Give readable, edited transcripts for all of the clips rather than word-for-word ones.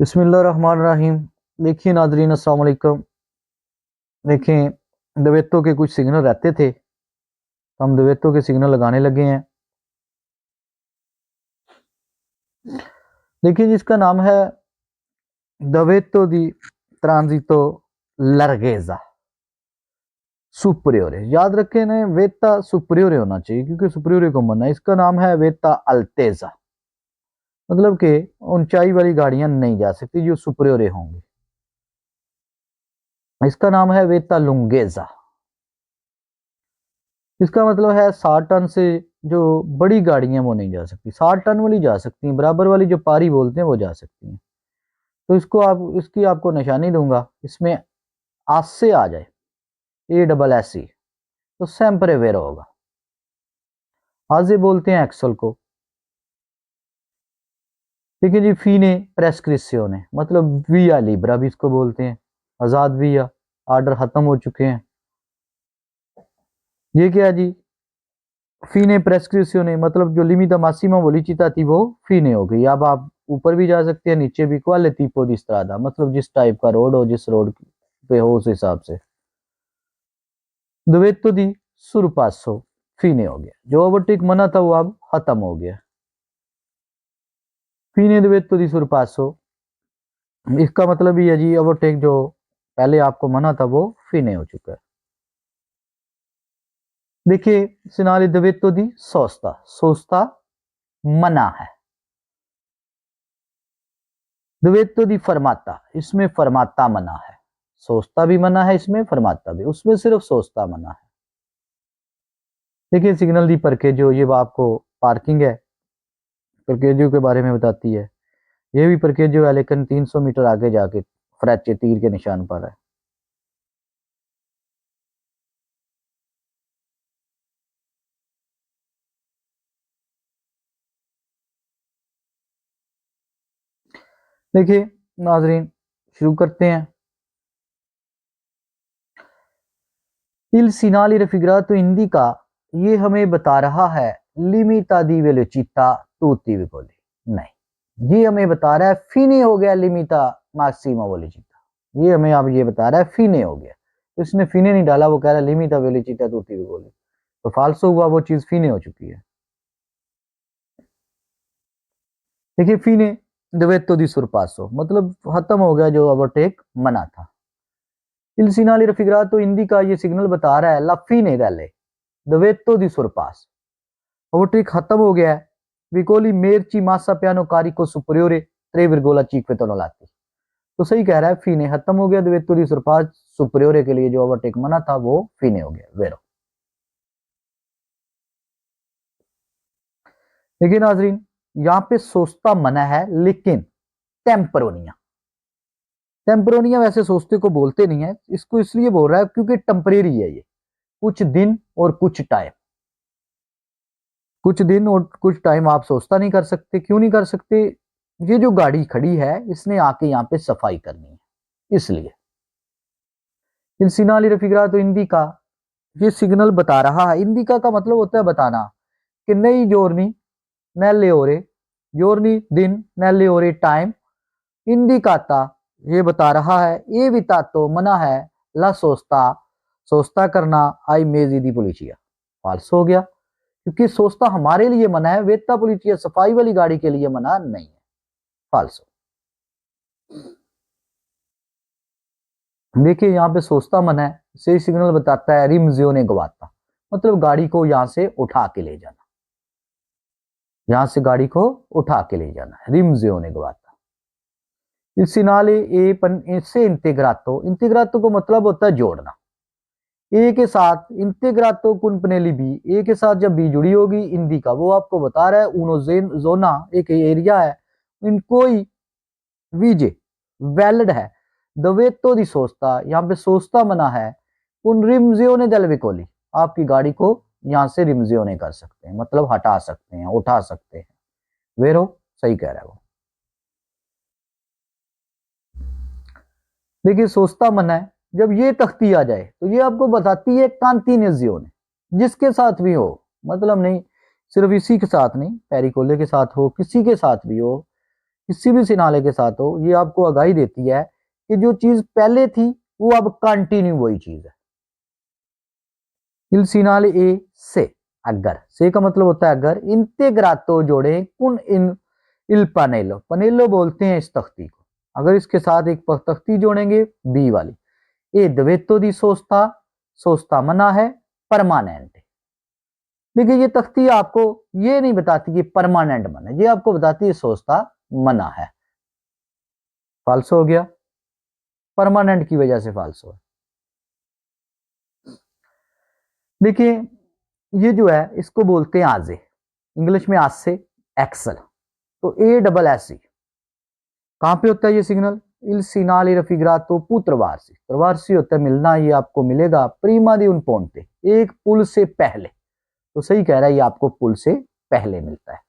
बिस्मिल्लाहिर्रहमानिर्रहीम। देखिए नाजरीन, अस्सलाम वालेकुम। देखें, दवेतों के कुछ सिग्नल रहते थे, तो हम दवेतों के सिग्नल लगाने लगे हैं। देखिए, जिसका नाम है दवेतो दी ट्रांजितो लर्गेजा सुपरियोरे। याद रखें ना, वेता सुपरियोरे होना चाहिए क्योंकि सुपरियोरे को मना है। इसका नाम है वेता अल्तेजा, मतलब कि ऊंचाई वाली गाड़ियां नहीं जा सकती जो सुपरियोरे होंगी। इसका नाम है वेता लुंगेजा। इसका मतलब है 60 टन से जो बड़ी गाड़ियां वो नहीं जा सकती, 60 टन वाली जा सकती हैं, बराबर वाली जो पारी बोलते हैं वो जा सकती हैं। तो इसकी आपको निशानी दूंगा, इसमें आज से आ जाए ASSE तो sempre वेरो होगा। आजे बोलते हैं एक्सल को। देखिए जी, फीने प्रेस्क्रिप्शियोने मतलब विया लिब्रा भी इसको बोलते हैं, आजाद विया। ऑर्डर खत्म हो चुके हैं। ये क्या जी, फीने प्रेस्क्रिप्शियोने मतलब जो लिमिटा मासिमा वोलिचिता थी वो फीने हो गई। अब आप ऊपर भी जा सकते हैं, नीचे भी। क्वाले tipo di strada मतलब जिस टाइप का रोड हो, जिस रोड पे हो उस हिसाब से। दुवेतो दी सुरपासो फीने हो गया, जो ओवरटेक मना था वो अब खत्म हो गया। फीने दुवेतो दी सुरपासो, इसका मतलब ये है जी, ओवरटेक जो पहले आपको मना था वो फीने हो चुका है। देखिए, सिनाली दुवेतो दी सोस्ता, सोस्ता मना है। दुवेतो दी फरमाता, इसमें फरमाता मना है। सोचता भी मना है इसमें, फरमाता भी, उसमें सिर्फ सोचता मना है। देखिए, सिग्नल दी परकेजो, ये आपको पार्किंग है, परकेजो के बारे में बताती है। ये भी परकेजो है लेकिन 300 मीटर आगे जाके फ्रैचे तीर के निशान पर है। देखिए नाजरीन, शुरू करते हैं। इल सिनाली रफिगरातो इंडिका, ये हमें बता रहा है लिमिटा दी वेलोचिता तुtti विकोली। नहीं, ये हमें बता रहा है फीने हो गया लिमिटा मैक्सिमा वेलोचिता। ये हमें अब ये बता रहा है फीने हो गया, तो इसने फीने नहीं डाला, वो कह रहा है लिमिटा वेलोचिता तुtti विकोली। तो फाल्सो हुआ, वो चीज फीने हो चुकी है। देखिए, फीने दुवेतो दी सुरपासो मतलब खत्म हो गया जो ओवरटेक मना था। इल सिनाली रफिगरातो इंडिका, ये सिग्नल बता रहा है ला फीने डेले दुवेतो दी सुरपास, ओवरटेक खत्म हो गया है। विकोली मेरची मासा पियानो कारिको सुपरियोरे 3,5 टनोलाती। तो सही कह रहा है, फीने खत्म हो गया, दुवेतो दी सुरपास सुपरियोरे के लिए जो ओवरटेक मना था वो फीने हो गया, वेरो। देखिए नाजरीन, यहाँ पे सोचता मना है लेकिन टेम्परोनिया, टेम्परोनिया वैसे सोचते को बोलते नहीं है, इसको इसलिए बोल रहा है क्योंकि टेम्परेरी है ये, कुछ दिन और कुछ टाइम। कुछ दिन और कुछ टाइम आप सोचता नहीं कर सकते। क्यों नहीं कर सकते? ये जो गाड़ी खड़ी है इसने आके यहाँ पे सफाई करनी है, इसलिए। इंसिनाली रफिगरा तो इंडिका, ये सिग्नल बता रहा है। इंडिका का मतलब होता है बताना कि नई जोरनी नैले ओरे, जोरनी दिन नैले ओरे टाइम। इंडिकाता, ये बता रहा है। ये बिता तो मना है, ला सोचता, सोचता करना आई मेजी दी पुलिचिया। फाल्स हो गया क्योंकि सोचता हमारे लिए मना है, वेता पुलिचिया सफाई वाली गाड़ी के लिए मना नहीं है। फाल्स। देखिए, यहाँ पे सोचता मना है, सही सिग्नल बताता है रिमजियो ने गवाता, मतलब गाड़ी को यहां से उठा के ले जाना, यहां से गाड़ी को उठा के ले जाना, रिमजियो ने गवाता। इसिनाले ए पन इससे इंटेग्रातो, इंटेग्रातो को मतलब होता है जोड़ना। ए के साथ इंटेग्रातो कुनपनेली बी, ए के साथ जब बी जुड़ी होगी इंडी का, वो आपको बता रहा है उनोजेन जोना एक एरिया है, इनको ही वीजे वैलिड है। दवेतो दी सोचता, यहाँ पे सोचता मना है। उन रिमजियोने दल विकोली, आपकी गाड़ी को यहाँ से रिमजियोने कर सकते हैं, मतलब हटा सकते हैं, उठा सकते हैं। वेरो सही कह रहा है वो। देखिए, सोचता मना है, जब ये तख्ती आ जाए तो ये आपको बताती है कांतिनेजियोने, जिसके साथ भी हो, मतलब नहीं सिर्फ इसी के साथ नहीं, पेरिकोले के साथ हो, किसी के साथ भी हो, किसी भी सिनाले के साथ हो, ये आपको आगाही देती है कि जो चीज पहले थी वो अब कंटिन्यू वही चीज है। इल सिनाले ए से, अगर, से का मतलब होता है अगर, इंटेग्रातो जोड़े कुन इन इल पनेलो, पनेलो बोलते हैं इस तख्ती को, अगर इसके साथ एक तख्ती जोड़ेंगे बी वाली, ए दवेतो दी सोस्ता, सोस्ता मना है, परमानेंट। देखिए ये तख्ती आपको ये नहीं बताती कि परमानेंट मना है, ये आपको बताती है सोस्ता मना है। फाल्सो हो गया, परमानेंट की वजह से फाल्सो है। देखिए ये जो है इसको बोलते हैं आजे, इंग्लिश में आज से एक्सल। तो ए डबल एस सी कहां पे होता है ये सिग्नल, इल सिनाली रफिग्रातो पुत्रवारसी, प्रवारसी होता है मिलना, ये आपको मिलेगा प्रीमा दी उन पोंटे, एक पुल से पहले। तो सही कह रहा है, ये आपको पुल से पहले मिलता है।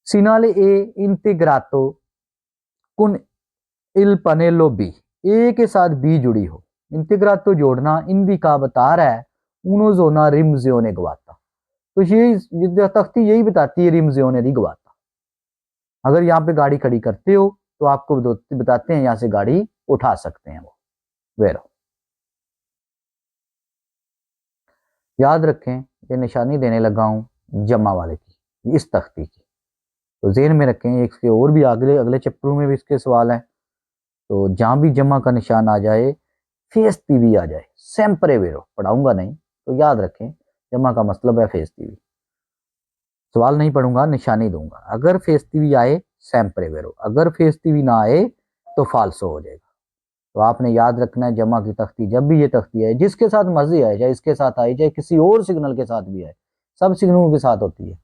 सिनाले ए इंटीग्रातो कुन इल पनेलो बी, ए के साथ बी जुड़ी हो, इंटीग्रातो जोड़ना इंदी का बता रहा है उनो जोना रिमजियोने गवाता। तो ये तख्ती यही बताती है रिमजियोने दी गवाता। अगर यहाँ पे गाड़ी खड़ी करते हो तो आपको बताते हैं यहाँ से गाड़ी उठा सकते हैं वो, वेरो। याद रखें ये निशानी देने लगा हूं जमा वाले की, इस तख्ती की, तो जेहन में रखें, इसके और भी अगले अगले चैप्टरों में भी इसके सवाल हैं। तो जहां भी जमा का निशान आ जाए, फेस टीवी आ जाए, सेम्परे वेरो, पढ़ाऊंगा नहीं तो याद रखें जमा का मतलब है फेस टीवी। सवाल नहीं पढ़ूंगा, निशानी दूंगा, अगर फेस टीवी आए सेम्परे वेरो, अगर फेस टीवी ना आए तो फाल्सो हो जाएगा। तो आपने याद रखना है जमा की तख्ती जब भी ये तख्ती है, जिसके साथ मर्जी आए, चाहे इसके साथ आए चाहे किसी और सिग्नल के साथ भी आए, सब सिग्नलों के साथ होती है,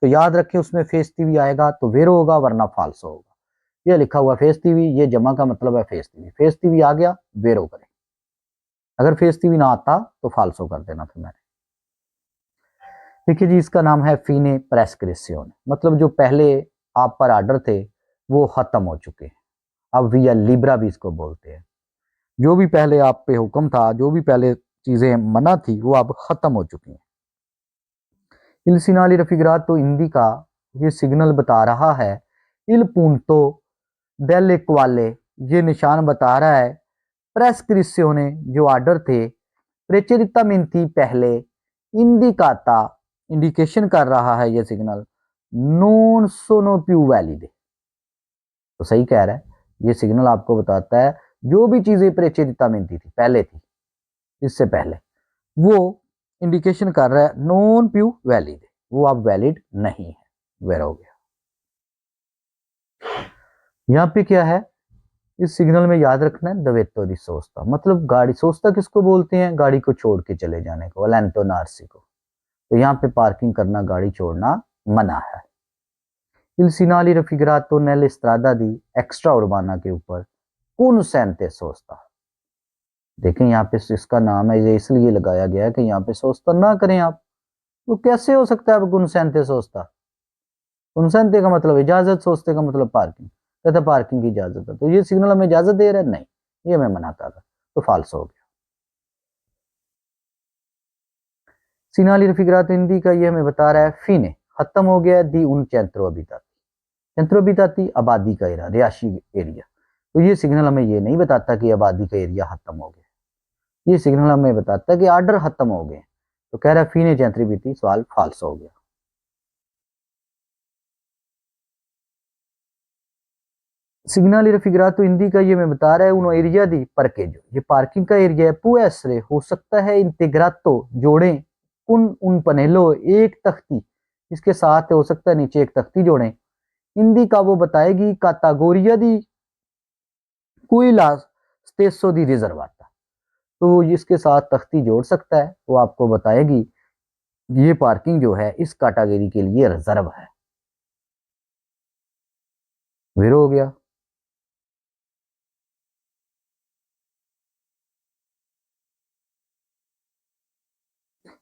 तो याद रखें उसमें फेस टीवी आएगा तो वेरो होगा वरना फाल्सो होगा। ये लिखा हुआ फेस टीवी, ये जमा का मतलब है फेस टीवी, फेस टीवी आ गया वेरो करें, अगर फेस टीवी ना आता तो फाल्सो कर देना। फिर मैंने देखिए जी इसका नाम है फीने प्रेस्क्रिप्शन, मतलब जो पहले आप पर ऑर्डर थे वो खत्म हो चुके हैं, अब विया लिब्रा भी इसको बोलते हैं। जो भी पहले आप पे हुक्म था, जो भी पहले चीजें मना थी वो अब खत्म हो चुकी हैं। इल सिनाली रफिगरात तो हिंदी का ये सिग्नल बता रहा है, इल पूंतो डेल इक्वाले, ये निशान बता रहा है प्रेस्क्रिप्शने, जो ऑर्डर थे, प्रेचरिता मिनती पहले, इंडिकाता, इंडिकेशन कर रहा है ये सिग्नल, नॉन सोनो प्यू वैलिड। तो सही कह रहा है, ये सिग्नल आपको बताता है जो भी चीजें प्रेचरिता मिनती थी पहले थी, इससे पहले, वो इंडिकेशन कर रहा है नॉन प्यू वैलिड, वो अब वैलिड नहीं है, वेर हो गया। यहाँ पे क्या है, इस सिग्नल में याद रखना है दवेतो दी सोस्ता, मतलब गाड़ी, सोस्ता किसको बोलते हैं, गाड़ी को छोड़ के चले जाने को, अलेंतो नार्सी को। तो यहाँ पे पार्किंग करना, गाड़ी छोड़ना मना है। इल सिनाली रफिगरातो नेल स्त्रादा दी एक्स्ट्रा उर्बाना के ऊपर कौन सेंते सोस्ता, देखें यहाँ पे इसका नाम है, ये इसलिए लगाया गया है कि यहाँ पे सोस्ता ना करें आप। तो कैसे हो सकता है अब गुनसेंते सोचता, गुनसेंते का मतलब इजाजत, सोचते का मतलब पार्किंग, कहता पार्किंग की इजाजत है, तो ये सिग्नल हमें इजाजत दे रहा है, नहीं, ये मैं मना कर रहा, तो फाल्स हो गया। सिनाली रफिगरात हिंदी का ये हमें बता रहा है फीने खत्म हो गया दी उन चैंत्रोबिताती, चैंत्रोबिताती आबादी का एरिया, रिहायशी एरिया। तो ये सिग्नल हमें ये नहीं बताता कि आबादी का एरिया खत्म हो गया, ये सिग्नल हमें बताता है कि आर्डर खत्म हो गए। तो कह रहा है फीने चैंत्रीबीती, सवाल फाल्स हो गया। सिग्नल फिगरा तो हिंदी का ये मैं बता रहा है उन एरिया दी parcheggio, ये पार्किंग का एरिया है, può essere हो सकता है इंटीग्रातो जोड़ें उन उन पनेलो, एक तख्ती इसके साथ हो सकता है नीचे एक तख्ती जोड़ें, हिंदी का वो बताएगी कातागोरिया दी क्विला स्टेसो दी रिजर्वाता, तो इसके साथ तख्ती जोड़ सकता है, वो आपको बताएगी ये पार्किंग जो है इस कैटेगरी के लिए रिजर्व है। फिर हो गया।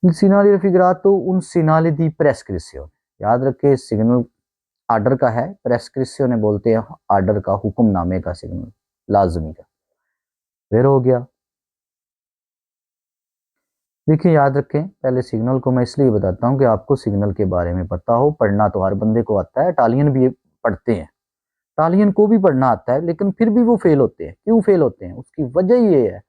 Il segnale raffigurato un segnale di prescrizione, याद रखे सिग्नल आर्डर का है, प्रेस्क्रिप्शन बोलते हैं आर्डर का, हुक्मनामे का सिग्नल, लाजमी का। फिर हो गया। देखिए याद रखें, पहले सिग्नल को मैं इसलिए बताता हूँ कि आपको सिग्नल के बारे में पता हो। पढ़ना तो हर बंदे को आता है, इटालियन भी पढ़ते हैं, इटालियन को भी पढ़ना आता है, लेकिन फिर भी वो फेल होते हैं। क्यों फेल होते हैं? उसकी वजह ये है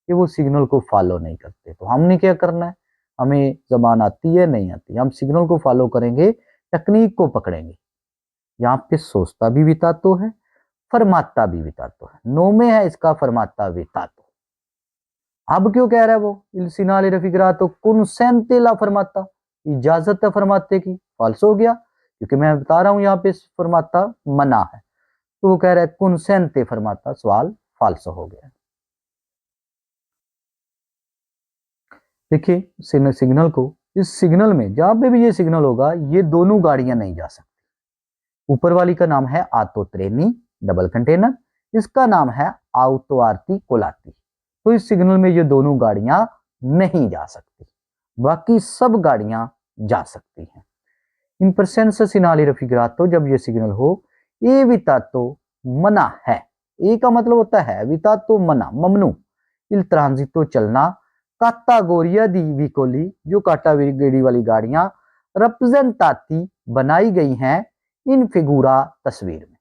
कि वो सिग्नल को फॉलो नहीं करते। तो हमने क्या करना है, हमें जबान आती है नहीं आती, हम सिग्नल को फॉलो करेंगे, टेक्निक को पकड़ेंगे। यहाँ पे सोचता भी वितातो है, फरमाता भी वितातो है, नो में है इसका फरमाता वितातो। अब क्यों कह रहा है वो il finale raffigurato consente la फरमाता, इजाजत है फरमाते की, फॉल्स हो गया क्योंकि मैं बता रहा हूं यहाँ पे फरमाता मना है। तो वो कह रहा है consente फरमाता, सवाल फॉल्स हो गया। देखिए सिग्नल को, इस सिग्नल में जहां पे भी ये सिग्नल होगा, ये दोनों गाड़ियां नहीं जा सकती। ऊपर वाली का नाम है आतो त्रेनी डबल कंटेनर, इसका नाम है आउतो आरती कोलाती। तो इस सिग्नल में ये दोनों गाड़ियां नहीं जा सकती, बाकी सब गाड़ियां जा सकती हैं। इन presenza segnale raffigurato, जब ये सिग्नल हो, ये वितातो मना है। ए का मतलब होता है वितातो मना, ममनू। il transito चलना, काटागोरिया दी विकोली, जो काटागोरी वाली गाड़ियां representati बनाई गई हैं इन फिगूरा तस्वीर में।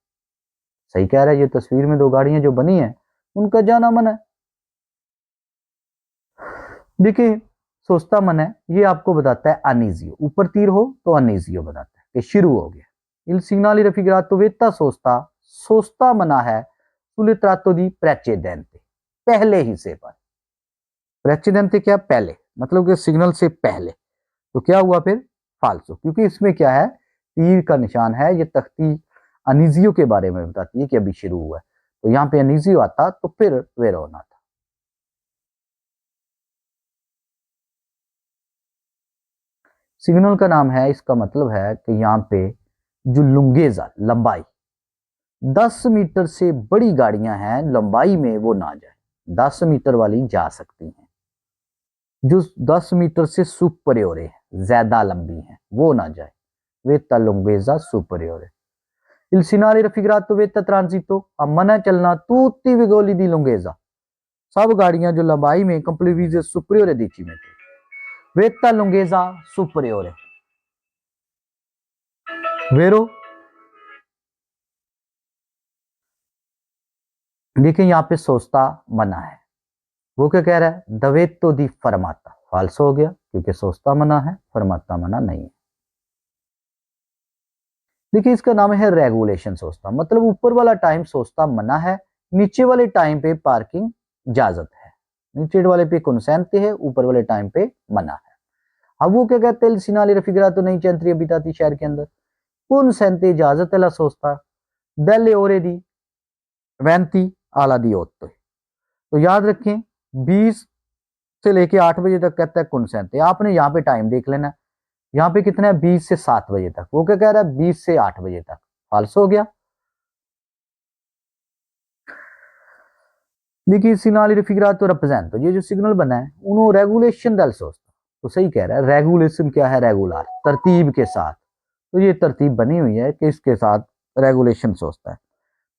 सही कह रहा है, ये तस्वीर में दो गाड़ियां जो बनी है उनका जाना मन है। देखिए सोचता मन है, ये आपको बताता है अनिजियो, ऊपर तीर हो तो अनिजियो बताता है कि शुरू हो गया। il segnale raffigurato vetta सोचता, सोचता मना है sulle tratto di precedente, पहले हिस्से पर। प्रेसिडेंट क्या? पहले, मतलब कि सिग्नल से पहले। तो क्या हुआ फिर? फाल्सो, क्योंकि इसमें क्या है, तीर का निशान है, ये तख्ती अनिजियो के बारे में बताती है कि अभी शुरू हुआ है। तो यहाँ पे अनिजियो आता तो फिर वेरोना था। सिग्नल का नाम है, इसका मतलब है कि यहाँ पे जो लुंगेजा लंबाई 10 मीटर से बड़ी गाड़ियां हैं, लंबाई में वो ना जाए। 10 मीटर वाली जा सकती हैं, जो 10 मीटर से सुपरियोर है, ज्यादा लंबी है, वो ना जाए। वेता लुंगेजा सुपरियोर। Il segnale raffigurato vetta transito a मना चलना tutti i veicoli di lunghezza, सब गाड़ियां जो लंबाई में कंप्लीट सुपरियोर दिखी में थे। वेता लुंगेजा सुपरियोर वेरो। देखिए यहाँ पे सोचता मना है, वो क्या कह रहा है, दवेतो दी फरमाता, फाल्स हो गया क्योंकि सोचता मना है, फरमाता मना नहीं है। देखिए इसका नाम है रेगुलेशन सोचता, मतलब ऊपर वाला टाइम सोचता मना है, नीचे वाले टाइम पे पार्किंग इजाजत है। नीचे वाले पे कंसेंट है, ऊपर वाले टाइम पे मना है। अब वो क्या कहते हैं, सिनाली रफिगरा तो नहीं चंत्री बिताती शहर के अंदर, कंसेंट इजाजत है ला सोचता दले ओरे दी वैंती आला दी ओत्तो। तो याद रखें 20 से लेके 8 बजे तक कहता है कंसेंट, आपने यहाँ पे टाइम देख लेना, यहाँ पे कितना है 20 से 7 बजे तक, वो क्या कह रहा है 20 से 8 बजे तक, फाल्स हो गया। देखिए सिग्नल रिफिगरातो तो रिप्रेजेंट, तो ये जो सिग्नल बना है उन्होंने रेगुलेशन दल सोचता। तो सही कह रहा है, रेगुलेशन क्या है, रेगुलर तरतीब के साथ। तो ये तरतीब बनी हुई है कि इसके साथ रेगुलेशन सोचता है।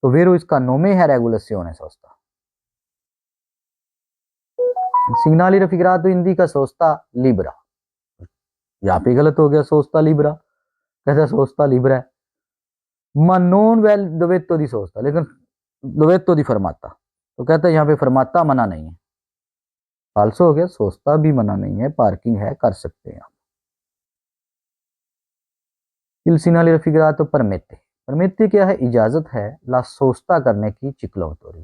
तो वेरो इसका नोमे है रेगुलेशन सोचता। सिग्नल रिफिगरातो तो हिंदी का सोचता लिब्रा, यहाँ पे गलत हो गया, सोचता लिब्रा, कैसा सोचता लिब्रा है। ma non vel dovetto दी सोचता, लेकिन दोवेत्तो दी फरमाता, तो कहता है यहाँ पे फरमाता मना नहीं है, फाल्सो हो गया, सोचता भी मना नहीं है, पार्किंग है, कर सकते हैं। il segnale raffigurato permette, परमेत्य क्या है, इजाजत है ला सोचता करने की चिकलौतोरी।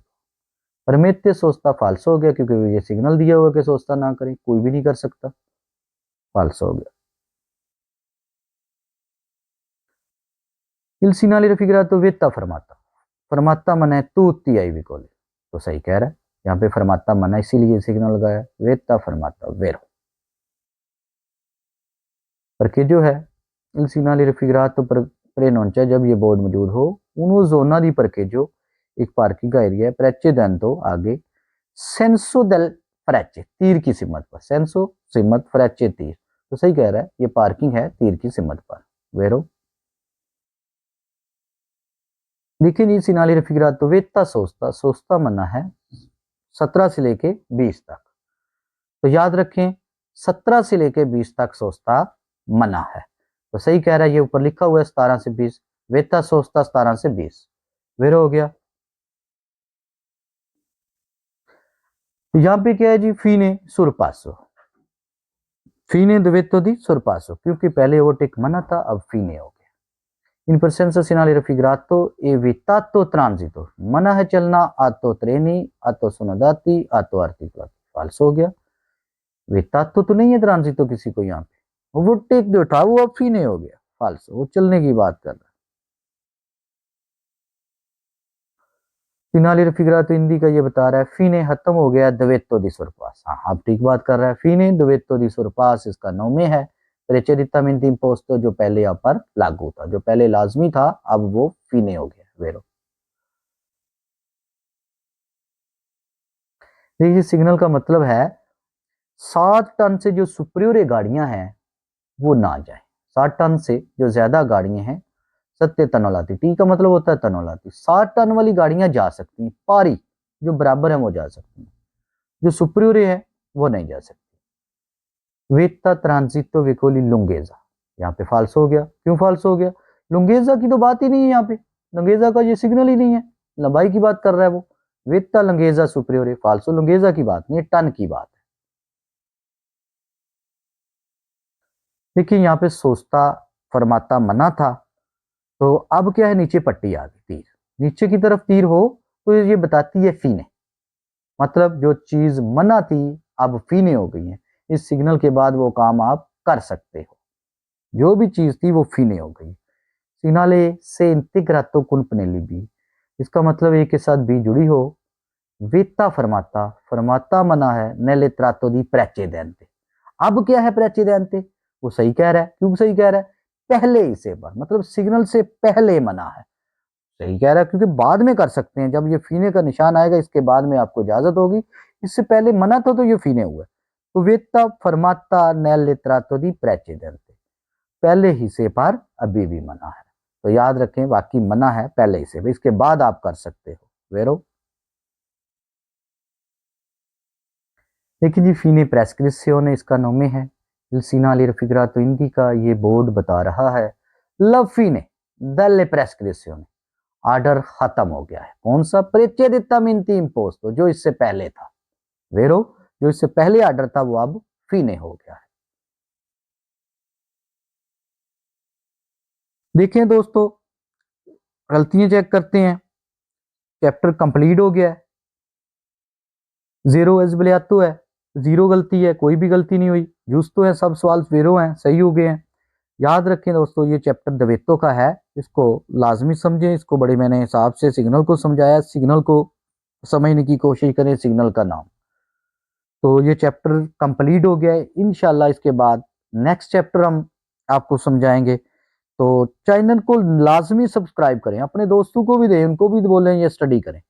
परमेत्य सोचता फाल्सो हो गया क्योंकि ये सिग्नल दिया हुआ कि सोचता ना करें, कोई भी नहीं कर सकता, फाल्सो हो गया। il segnale raffigurato vetta fermata, फरमाता मना है तूती आई विकोले, तो सही कह रहा है, यहाँ पे फरमाता मना इसीलिए सिग्नल लगाया, वेता फरमाता वेरो। परché जो है il segnale raffigurato preannuncia, जब ये बोर्ड मौजूद हो, उन जोना दी parcheggio, एक पार्किंग का एरिया है, प्रेचेडेंटो आगे, सेंसो del फ्रैचे, तीर की सिमत पर, सेंसो सिमत फ्रैचे तीर, तो सही कह रहा है, ये पार्किंग है तीर की सिमत पर, वेरो। देखिए जी सिनाली रफिगरातो वेता सोचता, सोचता मना है 17 से लेके 20 तक। तो याद रखें 17 से लेके 20 तक सोचता मना है। तो सही कह रहा है, ये ऊपर लिखा हुआ है 17 से 20, वेता सोचता 17 से 20, वेरो हो गया। यहाँ पे क्या है जी, फीने सुरपासो, फीने दुवेतो दी सुरपासो, क्योंकि पहले वो टिक मना था, अब फीने हो गया। इन presenza finale raffigurato e vietato transito, मना है चलना, आतो ट्रेनी, आतो सुनदाती, आतो आर्टिकुलाती, फाल्स हो गया। वितातो तो नहीं है ट्रांजितो किसी को यहाँ पे, वो टेक जो था वो अब फीने हो गया, फाल्स, वो चलने की बात कर रहा है। फिनाले raffigurato हिंदी का ये बता रहा है फीने खत्म हो गया, दुवेतो दी सुरपास। हाँ आप ठीक बात कर रहा है, फीने दुवेतो दी सुरपास इसका नौमे है। प्रेचेरितामेंट इम्पोस्तो जो पहले यहाँ पर लागू था, जो पहले लाजमी था, अब वो फीने हो गया, वेरो। देखिए सिग्नल का मतलब है 60 टन से जो सुपरियर गाड़ियां हैं वो ना जाए, 60 टन से जो ज्यादा गाड़ियां हैं, सत्य तनोलाती, टी का मतलब होता है तनोलाती, 60 टन वाली गाड़ियां जा सकती हैं, पारी जो बराबर है वो जा सकती हैं, जो सुपरियर है वो नहीं जा सकती। वेता ट्रांजितो वेकोली लुंगेजा, यहाँ पे फाल्स हो गया, क्यों फाल्स हो गया, लुंगेजा की तो बात ही नहीं है यहाँ पे, लुंगेजा का ये सिग्नल ही नहीं है, लंबाई की बात कर रहा है वो। वेता लुंगेजा सुपरियर, फाल्सो, लुंगेजा की बात नहीं है, टन की बात है। देखिए यहाँ पे सोचता फरमाता मना था, तो अब क्या है, नीचे पट्टी आ गई, तीर नीचे की तरफ तीर हो तो ये बताती है फीने, मतलब जो चीज मना थी अब फीने हो गई है, इस सिग्नल के बाद वो काम आप कर सकते हो, जो भी चीज थी वो फीने हो गई। सिग्नाले से इंटीग्रातो कुन पनेली बी, इसका मतलब एक के साथ बी जुड़ी हो। वेता फरमाता, फरमाता मना है, नेले त्रातो दी प्रेचेदेंते, अब क्या है प्रेचेदेंते, वो सही कह रहा है, क्यों सही कह रहा है, पहले इसे पर, मतलब सिग्नल से पहले मना है, सही कह रहा है, क्योंकि बाद में कर सकते हैं, जब ये फीने का निशान आएगा इसके बाद में आपको इजाजत होगी, इससे पहले मना था तो ये फीने हुए। तो वेता फरमाता नेल लित्रातो दी प्रेचेदेंते, पहले हिस्से पर अभी भी मना है, तो याद रखें बाकी मना है पहले हिस्से पर, इसके बाद आप कर सकते हो, वेरो। देखिए जी फीने प्रेस्क्रिप्शन इसका नोमे है, il segnale raffigurato indica, ये बोर्ड बता रहा है, ला फीने dalle prescrizioni, ऑर्डर खत्म हो गया है, कौन सा, प्रेचेदितामेंट इम्पोस्तो, जो इससे पहले था, वेरो, जो इससे पहले ऑर्डर था वो अब फीने हो गया है। देखिए दोस्तों गलतियां चेक करते हैं, चैप्टर कंप्लीट हो गया है, जीरो एजबलियातो है, जीरो गलती है, कोई भी गलती नहीं हुई, जुस्तो है, सब सवाल वेरो हैं, सही हो गए हैं। याद रखें दोस्तों ये चैप्टर दवेतो का है, इसको लाजमी समझें, इसको बड़े मैंने हिसाब से सिग्नल को समझाया, सिग्नल को समझने की कोशिश करें, सिग्नल का नाम। तो ये चैप्टर कंप्लीट हो गया है, इंशाल्लाह इसके बाद नेक्स्ट चैप्टर हम आपको समझाएंगे। तो चैनल को लाजमी सब्सक्राइब करें, अपने दोस्तों को भी दें, उनको भी बोलें ये स्टडी करें।